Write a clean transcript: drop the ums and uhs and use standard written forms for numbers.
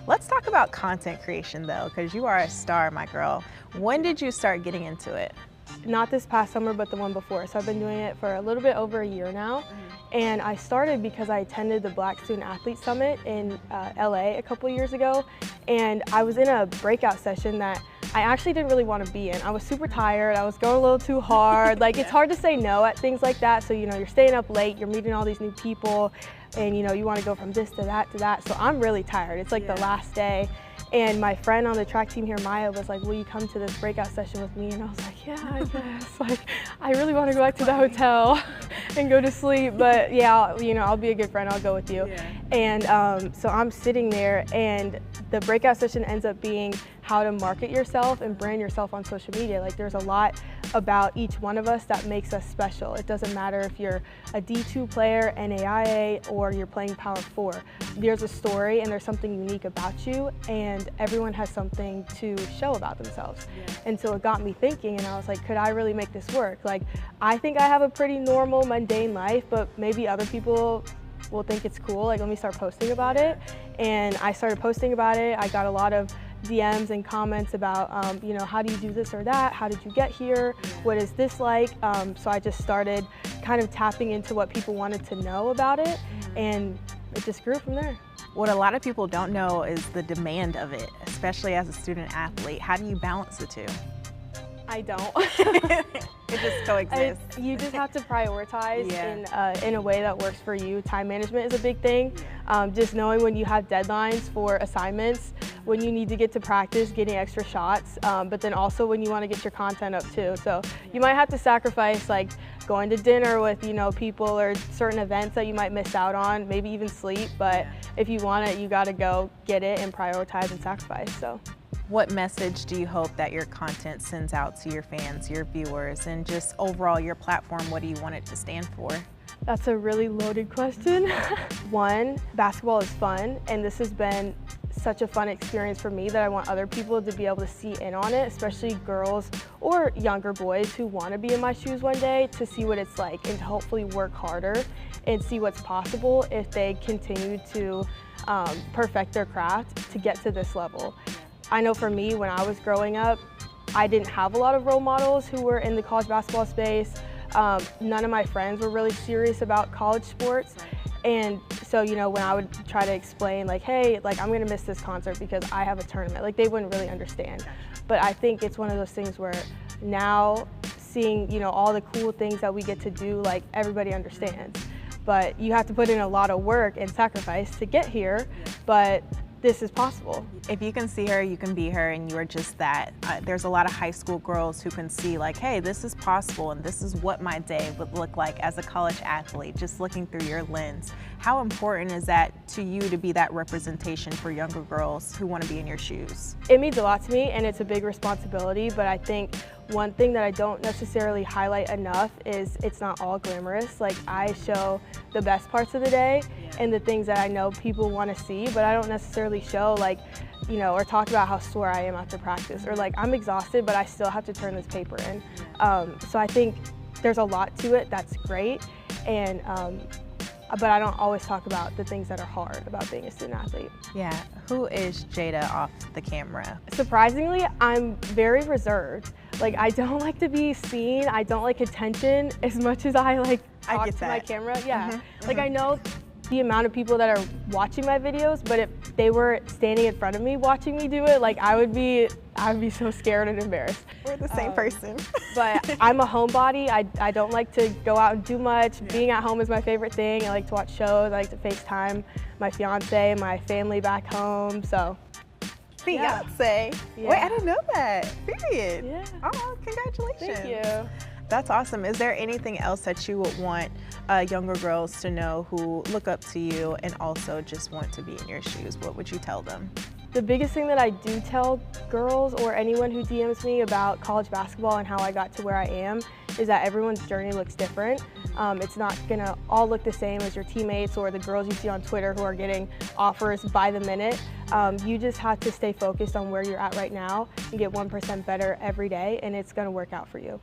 Let's talk about content creation though, because you are a star, my girl. When did you start getting into it? Not this past summer, but the one before. So I've been doing it for a little bit over a year now. And I started because I attended the Black Student Athlete Summit in LA a couple years ago. And I was in a breakout session that I actually didn't really want to be in. I was super tired. I was going a little too hard. Like, it's hard to say no at things like that. So, you're staying up late, you're meeting all these new people, and you want to go from this to that to that. So I'm really tired. It's like the last day. And my friend on the track team here, Maya, was like, will you come to this breakout session with me? And I was like, yeah, I guess. Like, I really want to go back to the hotel and go to sleep. But yeah, I'll be a good friend. I'll go with you. Yeah. And so I'm sitting there, and the breakout session ends up being how to market yourself and brand yourself on social media. Like, there's a lot about each one of us that makes us special. It doesn't matter if you're a D2 player, NAIA, or you're playing Power 4. There's a story and there's something unique about you, and everyone has something to show about themselves. Yeah. And so it got me thinking, and I was like, could I really make this work? Like, I think I have a pretty normal, mundane life, but maybe other people will think it's cool. Like, let me start posting about it. And I started posting about it. I got a lot of DMs and comments about, how do you do this or that? How did you get here? What is this like? So I just started kind of tapping into what people wanted to know about it, and it just grew from there. What a lot of people don't know is the demand of it, especially as a student athlete. How do you balance the two? I don't. It just coexists. You just have to prioritize in a way that works for you. Time management is a big thing. Just knowing when you have deadlines for assignments, when you need to get to practice, getting extra shots, but then also when you want to get your content up too. So you might have to sacrifice, like, going to dinner with people, or certain events that you might miss out on, maybe even sleep. But if you want it, you got to go get it and prioritize and sacrifice. So. What message do you hope that your content sends out to your fans, your viewers, and just overall your platform? What do you want it to stand for? That's a really loaded question. One, basketball is fun, and this has been such a fun experience for me that I want other people to be able to see in on it, especially girls or younger boys who want to be in my shoes one day, to see what it's like and to hopefully work harder and see what's possible if they continue to perfect their craft to get to this level. I know for me, when I was growing up, I didn't have a lot of role models who were in the college basketball space. None of my friends were really serious about college sports. And so, when I would try to explain, like, hey, like, I'm gonna miss this concert because I have a tournament, like, they wouldn't really understand. But I think it's one of those things where now, seeing, all the cool things that we get to do, like, everybody understands. But you have to put in a lot of work and sacrifice to get here, but this is possible. If you can see her, you can be her, and you're just that. There's a lot of high school girls who can see, like, hey, this is possible, and this is what my day would look like as a college athlete, just looking through your lens. How important is that to you to be that representation for younger girls who want to be in your shoes? It means a lot to me, and it's a big responsibility, but I think one thing that I don't necessarily highlight enough is it's not all glamorous. Like, I show the best parts of the day and the things that I know people want to see, but I don't necessarily show, like, or talk about how sore I am after practice, or like, I'm exhausted, but I still have to turn this paper in. So I think there's a lot to it that's great, and but I don't always talk about the things that are hard about being a student athlete. Yeah, who is Jada off the camera? Surprisingly, I'm very reserved. Like, I don't like to be seen. I don't like attention as much as I like talk to my camera. Yeah, like, I know the amount of people that are watching my videos, but if they were standing in front of me watching me do it, like, I would be so scared and embarrassed. We're the same person. But I'm a homebody. I don't like to go out and do much. Yeah. Being at home is my favorite thing. I like to watch shows. I like to FaceTime my fiance, my family back home, so. Fiance? Yeah. Wait, I didn't know that. Period. Yeah. Oh, congratulations. Thank you. That's awesome. Is there anything else that you would want younger girls to know who look up to you and also just want to be in your shoes? What would you tell them? The biggest thing that I do tell girls or anyone who DMs me about college basketball and how I got to where I am is that everyone's journey looks different. It's not gonna all look the same as your teammates or the girls you see on Twitter who are getting offers by the minute. You just have to stay focused on where you're at right now and get 1% better every day, and it's gonna work out for you.